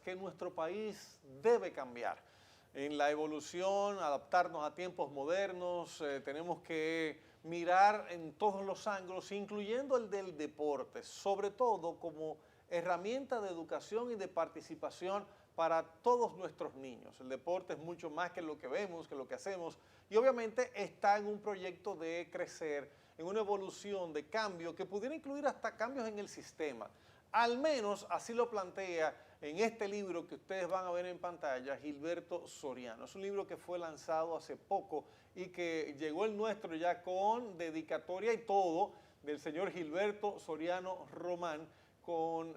que nuestro país debe cambiar. En la evolución, adaptarnos a tiempos modernos, tenemos que mirar en todos los ángulos, incluyendo el del deporte, sobre todo como herramienta de educación y de participación para todos nuestros niños. El deporte es mucho más que lo que vemos, que lo que hacemos, y obviamente está en un proyecto de crecer, en una evolución de cambio que pudiera incluir hasta cambios en el sistema. Al menos así lo plantea en este libro que ustedes van a ver en pantalla, Gilberto Soriano. Es un libro que fue lanzado hace poco y que llegó el nuestro ya con dedicatoria y todo del señor Gilberto Soriano Román, con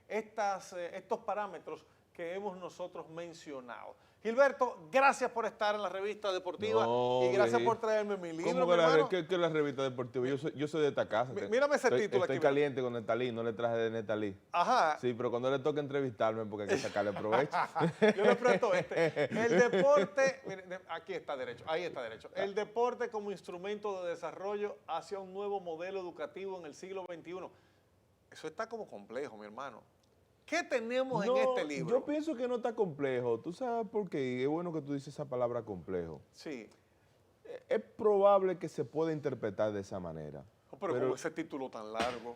estos parámetros que hemos nosotros mencionado. Gilberto, gracias por estar en la revista deportiva y gracias por traerme mi libro, ¿Cómo mi hermano. ¿Qué es la revista deportiva? Yo soy de esta casa. Mírame ese título estoy aquí. caliente con Netalí, no le traje de Netalí. Ajá. Sí, pero cuando le toca entrevistarme, porque hay que sacarle provecho. Yo le presto este. El deporte, mire, aquí está derecho, ahí está derecho. El deporte como instrumento de desarrollo hacia un nuevo modelo educativo en el siglo XXI. Eso está como complejo, mi hermano. ¿Qué tenemos en este libro? Yo pienso que no está complejo. ¿Tú sabes por qué? Es bueno que tú dices esa palabra complejo. Sí. Es probable que se pueda interpretar de esa manera. Pero con ese título tan largo.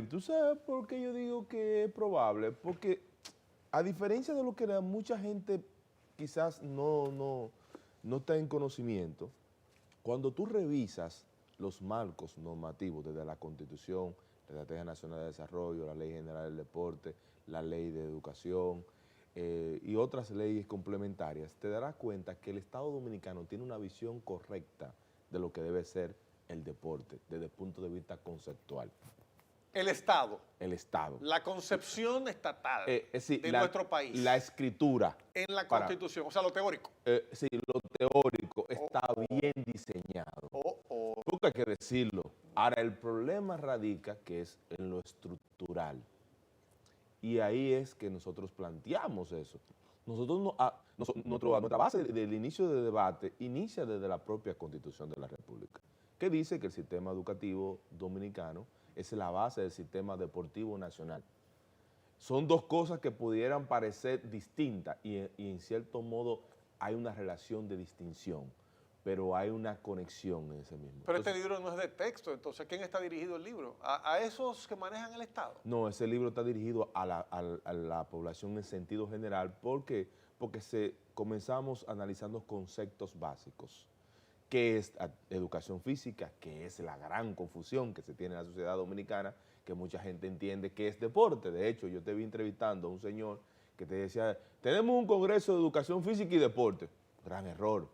¿Tú sabes por qué yo digo que es probable? Porque a diferencia de lo que mucha gente quizás no está en conocimiento, cuando tú revisas los marcos normativos desde la Constitución, la Estrategia Nacional de Desarrollo, la Ley General del Deporte, la Ley de Educación y otras leyes complementarias, te darás cuenta que el Estado Dominicano tiene una visión correcta de lo que debe ser el deporte desde el punto de vista conceptual. El Estado. El Estado. La concepción estatal sí, de nuestro país. La escritura. En la Constitución, o sea, lo teórico. Sí, lo teórico está bien diseñado. Porque hay que decirlo. Ahora, el problema radica que es en lo estructural. Y ahí es que nosotros planteamos eso. Nuestra base del inicio de debate inicia desde la propia Constitución de la República, que dice que el sistema educativo dominicano es la base del sistema deportivo nacional. Son dos cosas que pudieran parecer distintas y en cierto modo hay una relación de distinción, pero hay una conexión en ese mismo. Pero entonces, este libro no es de texto, entonces ¿a quién está dirigido el libro? ¿A esos que manejan el Estado? No, ese libro está dirigido a la población en sentido general. ¿Por qué? Porque comenzamos analizando conceptos básicos. ¿Qué es educación física? ¿Qué es la gran confusión que se tiene en la sociedad dominicana? Que mucha gente entiende que es deporte. De hecho, yo te vi entrevistando a un señor que te decía, tenemos un congreso de educación física y deporte. Gran error.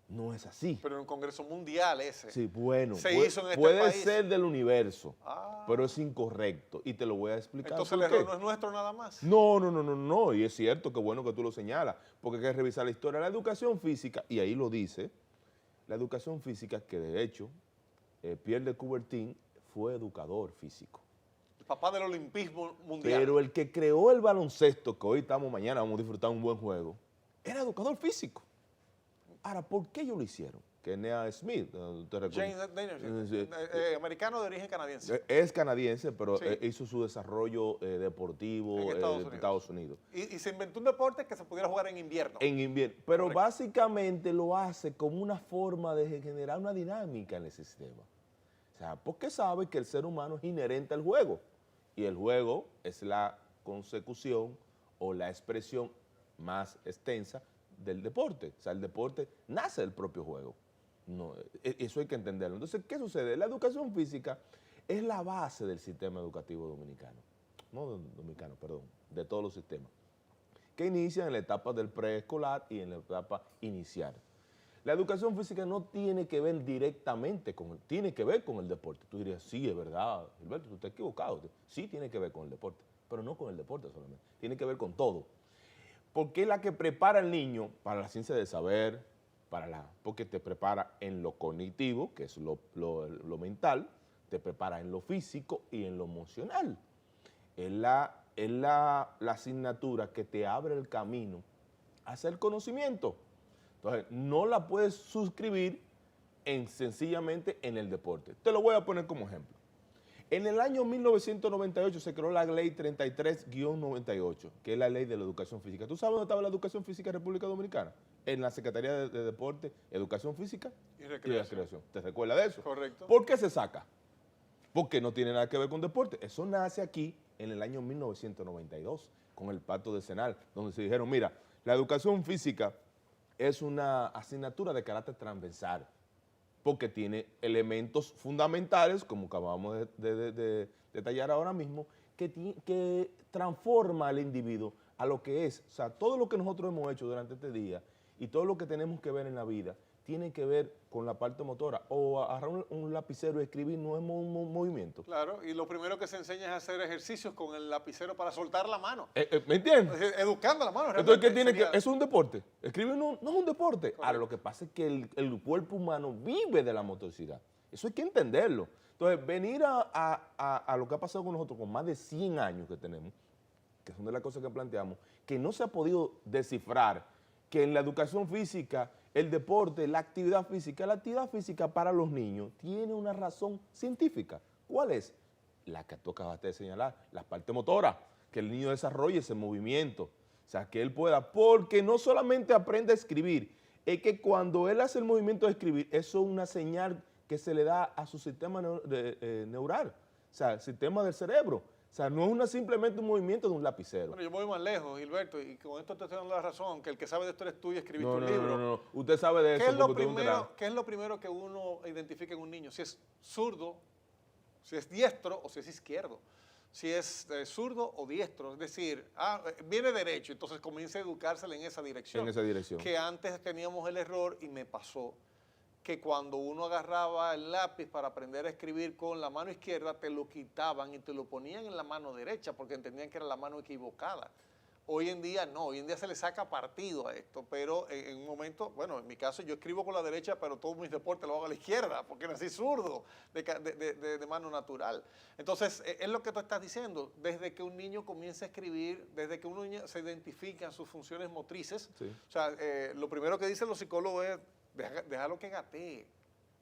No es así. Pero en un congreso mundial ese. Sí, bueno. Hizo en este puede país. ser del universo, pero es incorrecto. Y te lo voy a explicar. Entonces el error no es nuestro nada más. No. Y es cierto, que bueno que tú lo señalas, porque hay que revisar la historia. La educación física, y ahí lo dice, la educación física, que de hecho, Pierre de Coubertin fue educador físico. El papá del olimpismo mundial. Pero el que creó el baloncesto, que hoy mañana vamos a disfrutar un buen juego, era educador físico. Ahora, ¿por qué ellos lo hicieron? Que Nea Smith, James Daniels, americano de origen canadiense. Es canadiense, pero sí, hizo su desarrollo deportivo en Estados Unidos. Y se inventó un deporte que se pudiera jugar en invierno. En invierno, pero correcto, básicamente lo hace como una forma de generar una dinámica en el sistema. O sea, porque sabe que el ser humano es inherente al juego. Y el juego es la consecución o la expresión más extensa del deporte. O sea, el deporte nace del propio juego. No, eso hay que entenderlo. Entonces, ¿qué sucede? La educación física es la base del sistema educativo dominicano. No dominicano, perdón, de todos los sistemas. Que inicia en la etapa del preescolar y en la etapa inicial. La educación física no tiene que ver directamente tiene que ver con el deporte. Tú dirías, sí, es verdad, Gilberto, tú estás equivocado. Sí tiene que ver con el deporte, pero no con el deporte solamente. Tiene que ver con todo. Porque es la que prepara al niño para la ciencia del saber, porque te prepara en lo cognitivo, que es lo mental, te prepara en lo físico y en lo emocional. Es la asignatura que te abre el camino hacia el conocimiento. Entonces, no la puedes suscribir sencillamente en el deporte. Te lo voy a poner como ejemplo. En el año 1998 se creó la ley 33-98, que es la ley de la educación física. ¿Tú sabes dónde estaba la educación física en República Dominicana? En la Secretaría de Deporte, Educación Física Y recreación. ¿Te recuerdas de eso? Correcto. ¿Por qué se saca? Porque no tiene nada que ver con deporte. Eso nace aquí en el año 1992, con el Pacto Decenal, donde se dijeron, mira, la educación física es una asignatura de carácter transversal, porque tiene elementos fundamentales, como acabamos de detallar ahora mismo, que transforma al individuo a lo que es. O sea, todo lo que nosotros hemos hecho durante este día y todo lo que tenemos que ver en la vida tiene que ver con la parte motora. O agarrar un lapicero y escribir no es un movimiento. Claro, y lo primero que se enseña es hacer ejercicios con el lapicero para soltar la mano. ¿Me entiendes? Educando la mano. Entonces, ¿qué realmente tiene que? Es un deporte. Escribir no es un deporte. Correcto. Ahora, lo que pasa es que el cuerpo humano vive de la motricidad. Eso hay que entenderlo. Entonces, venir a lo que ha pasado con nosotros, con más de 100 años que tenemos, que son de las cosas que planteamos, que no se ha podido descifrar que en la educación física, el deporte, la actividad física para los niños tiene una razón científica. ¿Cuál es? La que tú acabaste de señalar, la parte motora, que el niño desarrolle ese movimiento, o sea, que él pueda, porque no solamente aprende a escribir, es que cuando él hace el movimiento de escribir, eso es una señal que se le da a su sistema neural, o sea, el sistema del cerebro. O sea, no es simplemente un movimiento de un lapicero. Bueno, yo voy más lejos, Gilberto, y con esto te estoy dando la razón, que el que sabe de esto eres tú y escribiste No, un no, libro. no. Usted sabe de eso. ¿Qué es lo primero que uno identifica en un niño? Si es zurdo, si es diestro o si es izquierdo. Si es zurdo o diestro, es decir, viene derecho, entonces comienza a educársela en esa dirección. En esa dirección. Que antes teníamos el error, y me pasó, que cuando uno agarraba el lápiz para aprender a escribir con la mano izquierda, te lo quitaban y te lo ponían en la mano derecha porque entendían que era la mano equivocada. Hoy en día no, hoy en día se le saca partido a esto, pero en un momento, bueno, en mi caso yo escribo con la derecha, pero todos mis deportes lo hago a la izquierda, porque nací zurdo, de mano natural. Entonces, es lo que tú estás diciendo, desde que un niño comienza a escribir, desde que un niño se identifica en sus funciones motrices, Sí. o sea, lo primero que dicen los psicólogos es, déjalo que gatee,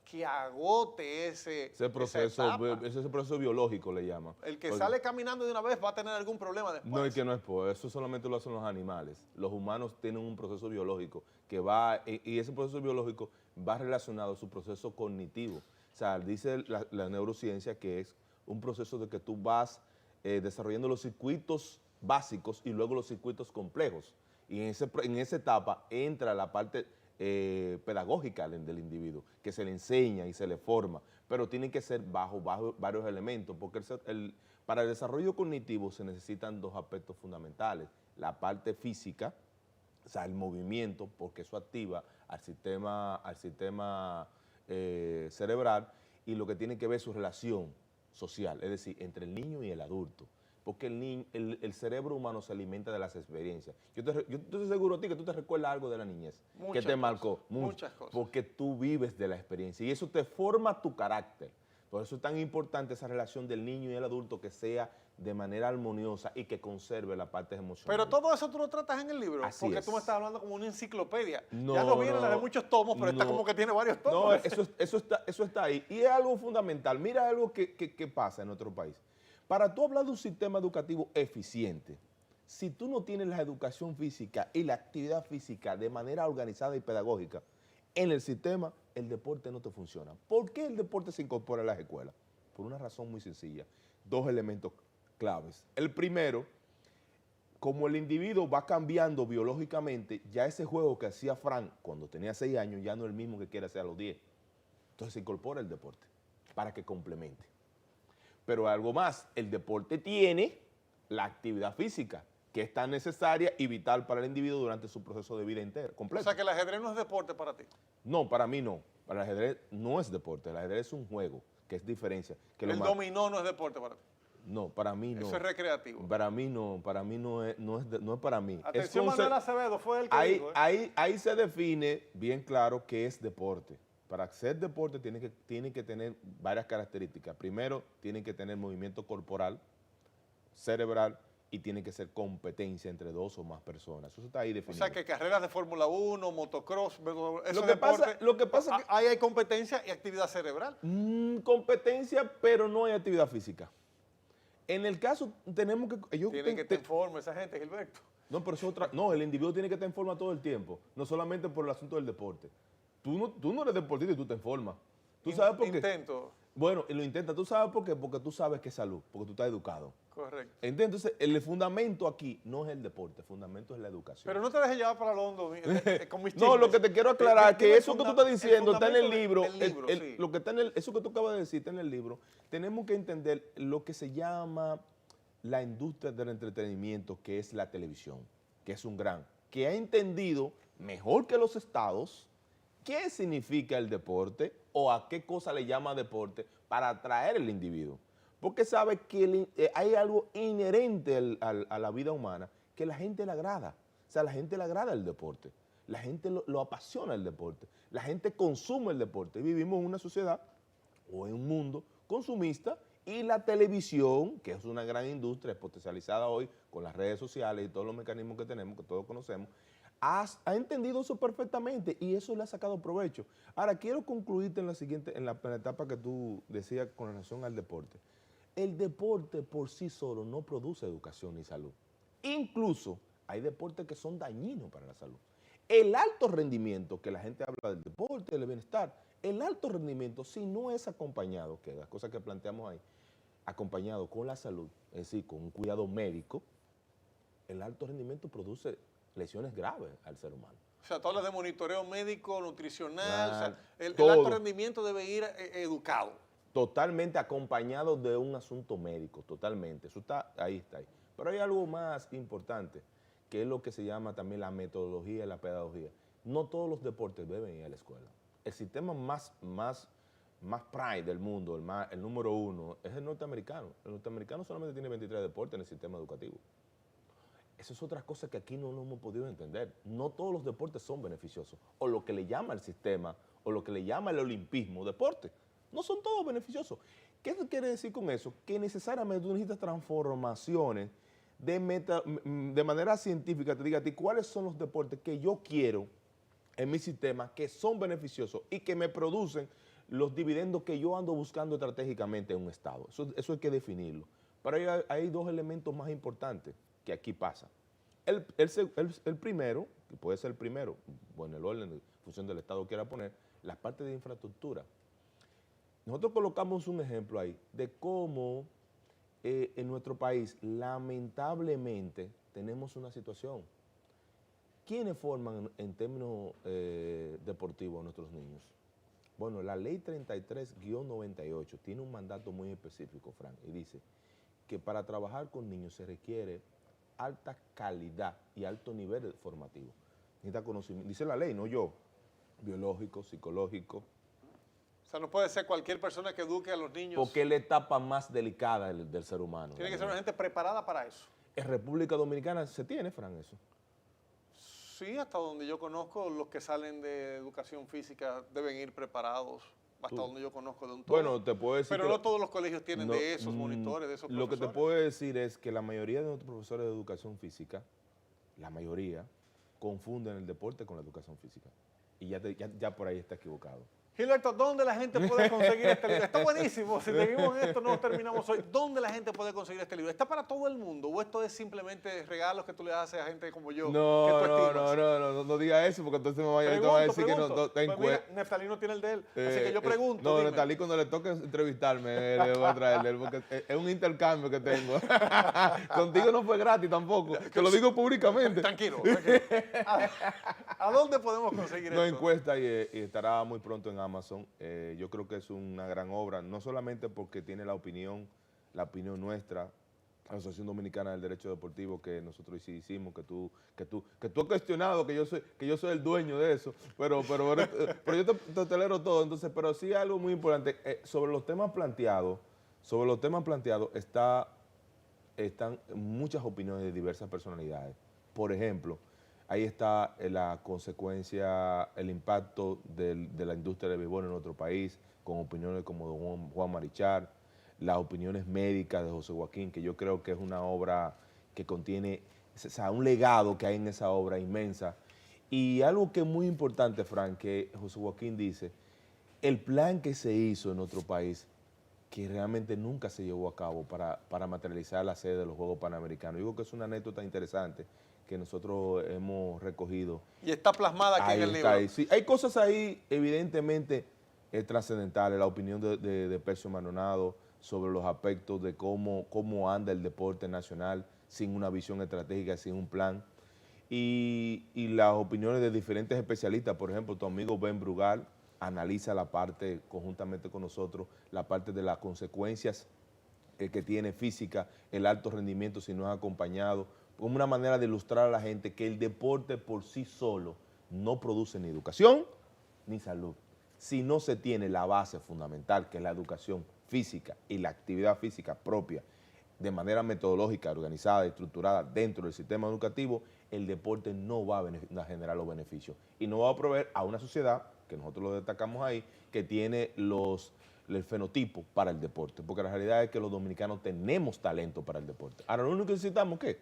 que agote ese proceso biológico le llaman. El que sale caminando de una vez va a tener algún problema después. No, y que no es por eso solamente lo hacen los animales. Los humanos tienen un proceso biológico que va, y ese proceso biológico va relacionado a su proceso cognitivo. O sea, dice la neurociencia que es un proceso de que tú vas desarrollando los circuitos básicos y luego los circuitos complejos. Y en esa etapa entra la parte pedagógica del individuo, que se le enseña y se le forma, pero tiene que ser bajo varios elementos, porque para el desarrollo cognitivo se necesitan dos aspectos fundamentales, la parte física, o sea, el movimiento, porque eso activa al sistema cerebral, y lo que tiene que ver su relación social, es decir, entre el niño y el adulto. Porque el cerebro humano se alimenta de las experiencias. Yo estoy seguro a ti que tú te recuerdas algo de la niñez, que te marcó. Muchas cosas. Porque tú vives de la experiencia y eso te forma tu carácter. Por eso es tan importante esa relación del niño y el adulto, que sea de manera armoniosa y que conserve la parte emocional. Pero todo eso tú lo tratas en el libro, Así porque es. tú me estás hablando como una enciclopedia. No, ya no viene la de no, muchos tomos, pero esta no. como que tiene varios tomos. No, eso está ahí. Y es algo fundamental. Mira algo que pasa en nuestro país. Para tú hablar de un sistema educativo eficiente, si tú no tienes la educación física y la actividad física de manera organizada y pedagógica en el sistema, el deporte no te funciona. ¿Por qué el deporte se incorpora a las escuelas? Por una razón muy sencilla. Dos elementos claves. El primero, como el individuo va cambiando biológicamente, ya ese juego que hacía Frank cuando tenía 6 años ya no es el mismo que quiere hacer a los 10. Entonces se incorpora el deporte para que complemente. Pero algo más, el deporte tiene la actividad física, que es tan necesaria y vital para el individuo durante su proceso de vida entero, completo. O sea que el ajedrez no es deporte para ti. No, para mí no. Para el ajedrez no es deporte, el ajedrez es un juego, que es diferencia. Que El dominó no es deporte para ti. No, para mí no. Eso es recreativo. Para mí no es para mí. Atención, Manuel Acevedo fue el que ahí, dijo. ahí se define bien claro qué es deporte. Para ser deporte tiene que tener varias características. Primero, tiene que tener movimiento corporal, cerebral y tiene que ser competencia entre 2 o más personas. Eso está ahí O definido. sea, que carreras de Fórmula 1, motocross, Lo que pasa es que ahí hay competencia y actividad cerebral. competencia, pero no hay actividad física. En el caso, tenemos que... Tienen que estar en forma esa gente, Gilberto. No, pero es otra... No, el individuo tiene que estar en forma todo el tiempo, no solamente por el asunto del deporte. Tú no eres deportista y tú te en forma. ¿Tú sabes por qué? Intento. Bueno, y lo intentas. ¿Tú sabes por qué? Porque tú sabes que es salud, porque tú estás educado. Correcto. ¿Entiendes? Entonces, el fundamento aquí no es el deporte, el fundamento es la educación. Pero no te dejes llevar para lo hondo con mis No, chismes. lo que te quiero aclarar es que eso que tú estás diciendo está en el fundamento libro. sí. Lo que está eso que tú acabas de decir está en el libro. Tenemos que entender lo que se llama la industria del entretenimiento, que es la televisión, que es un gran, que ha entendido mejor que los estados qué significa el deporte o a qué cosa le llama deporte para atraer al individuo. Porque sabe que hay algo inherente a la vida humana que la gente le agrada. O sea, a la gente le agrada el deporte. La gente lo apasiona el deporte. La gente consume el deporte. Vivimos en una sociedad o en un mundo consumista y la televisión, que es una gran industria potencializada hoy con las redes sociales y todos los mecanismos que tenemos, que todos conocemos, ha entendido eso perfectamente y eso le ha sacado provecho. Ahora, quiero concluirte en la etapa que tú decías con relación al deporte. El deporte por sí solo no produce educación ni salud. Incluso hay deportes que son dañinos para la salud. El alto rendimiento, que la gente habla del deporte, del bienestar, el alto rendimiento, si no es acompañado, que es las cosas que planteamos ahí, acompañado con la salud, es decir, con un cuidado médico, el alto rendimiento produce lesiones graves al ser humano. O sea, tú hablas de monitoreo médico, nutricional, o sea, el todo. alto rendimiento debe ir educado. Totalmente acompañado de un asunto médico, totalmente. Eso está ahí. Pero hay algo más importante, que es lo que se llama también la metodología y la pedagogía. No todos los deportes deben ir a la escuela. El sistema más prime del mundo, el número 1, es el norteamericano. El norteamericano solamente tiene 23 deportes en el sistema educativo. Eso es otra cosa que aquí no lo hemos podido entender. No todos los deportes son beneficiosos. O lo que le llama el sistema, o lo que le llama el olimpismo, deporte. No son todos beneficiosos. ¿Qué quiere decir con eso? Que necesariamente tú necesitas transformaciones de manera científica. Te diga a ti cuáles son los deportes que yo quiero en mi sistema, que son beneficiosos y que me producen los dividendos que yo ando buscando estratégicamente en un estado. Eso hay que definirlo. Pero hay 2 elementos más importantes que aquí pasa. El primero, que puede ser el primero, bueno, el orden en función del Estado quiera poner, las partes de infraestructura. Nosotros colocamos un ejemplo ahí de cómo en nuestro país, lamentablemente, tenemos una situación. ¿Quiénes forman en términos deportivos a nuestros niños? Bueno, la ley 33-98 tiene un mandato muy específico, Frank, y dice que para trabajar con niños se requiere alta calidad y alto nivel formativo. Necesita conocimiento, dice la ley, no yo, biológico, psicológico. O sea, no puede ser cualquier persona que eduque a los niños. Porque es la etapa más delicada del ser humano. Tiene que ser una gente preparada para eso. En República Dominicana se tiene, Fran, eso. Sí, hasta donde yo conozco, los que salen de educación física deben ir preparados. Hasta donde yo conozco de un todo. Bueno, te puedo decir. Pero no todos los colegios tienen de esos monitores, de esos profesores. Lo que te puedo decir es que la mayoría de nuestros profesores de educación física, la mayoría, confunden el deporte con la educación física. Y ya por ahí está equivocado. Gilberto, ¿dónde la gente puede conseguir este libro? Está buenísimo, si seguimos en esto no terminamos hoy. ¿Dónde la gente puede conseguir este libro? ¿Está para todo el mundo o esto es simplemente regalos que tú le haces a gente como yo? No diga eso porque entonces me vaya a decir que no está en mira, Neftalí no tiene el de él, así que yo pregunto. No, Neftalí cuando le toque entrevistarme le voy a traer porque es un intercambio que tengo. Contigo no fue gratis tampoco, te lo digo públicamente. Tranquilo. ¿A dónde podemos conseguir esto? No encuesta y estará muy pronto en Amazon. Yo creo que es una gran obra, no solamente porque tiene la opinión nuestra, la Asociación Dominicana del Derecho Deportivo, que nosotros hicimos, que tú has cuestionado que yo soy el dueño de eso, pero yo te leo todo. Entonces, pero sí algo muy importante, sobre los temas planteados están muchas opiniones de diversas personalidades. Por ejemplo, ahí está la consecuencia, el impacto de la industria del béisbol en nuestro país, con opiniones como don Juan Marichal, las opiniones médicas de José Joaquín, que yo creo que es una obra que contiene, o sea, un legado que hay en esa obra inmensa. Y algo que es muy importante, Frank, que José Joaquín dice, el plan que se hizo en otro país, que realmente nunca se llevó a cabo para materializar la sede de los Juegos Panamericanos. Digo que es una anécdota interesante que nosotros hemos recogido. Y está plasmada aquí en el libro. Ahí. Sí, hay cosas ahí evidentemente trascendentales, la opinión de Percio Maldonado sobre los aspectos de cómo anda el deporte nacional sin una visión estratégica, sin un plan. Y las opiniones de diferentes especialistas, por ejemplo, tu amigo Ben Brugal analiza la parte, conjuntamente con nosotros, la parte de las consecuencias que tiene física, el alto rendimiento si no es acompañado, como una manera de ilustrar a la gente que el deporte por sí solo no produce ni educación ni salud, si no se tiene la base fundamental, que es la educación física y la actividad física propia, de manera metodológica, organizada, estructurada dentro del sistema educativo, el deporte no va a generar los beneficios y no va a proveer a una sociedad, que nosotros lo destacamos ahí, que tiene el fenotipo para el deporte, porque la realidad es que los dominicanos tenemos talento para el deporte. Ahora, lo único que necesitamos es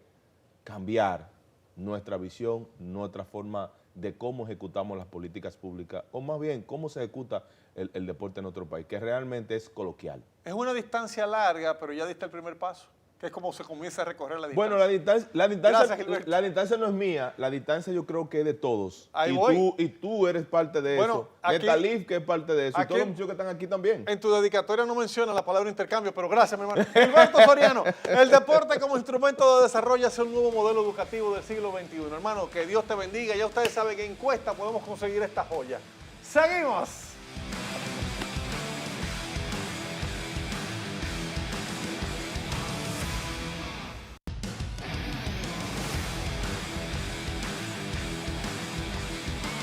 cambiar nuestra visión, nuestra forma de cómo ejecutamos las políticas públicas, o más bien, cómo se ejecuta el deporte en nuestro país, que realmente es coloquial. Es una distancia larga, pero ya diste el primer paso, que es como se comienza a recorrer la distancia. Bueno, Gracias, la distancia no es mía, la distancia yo creo que es de todos. Ahí voy. Y tú eres parte de eso. Aquí, de Talif, que es parte de eso. Y aquí, todos los muchachos que están aquí también. En tu dedicatoria no mencionas la palabra intercambio, pero gracias, mi hermano. Gilberto Soriano, el deporte como instrumento de desarrollo es un nuevo modelo educativo del siglo XXI. Hermano, que Dios te bendiga. Ya ustedes saben que en encuesta podemos conseguir esta joya. ¡Seguimos!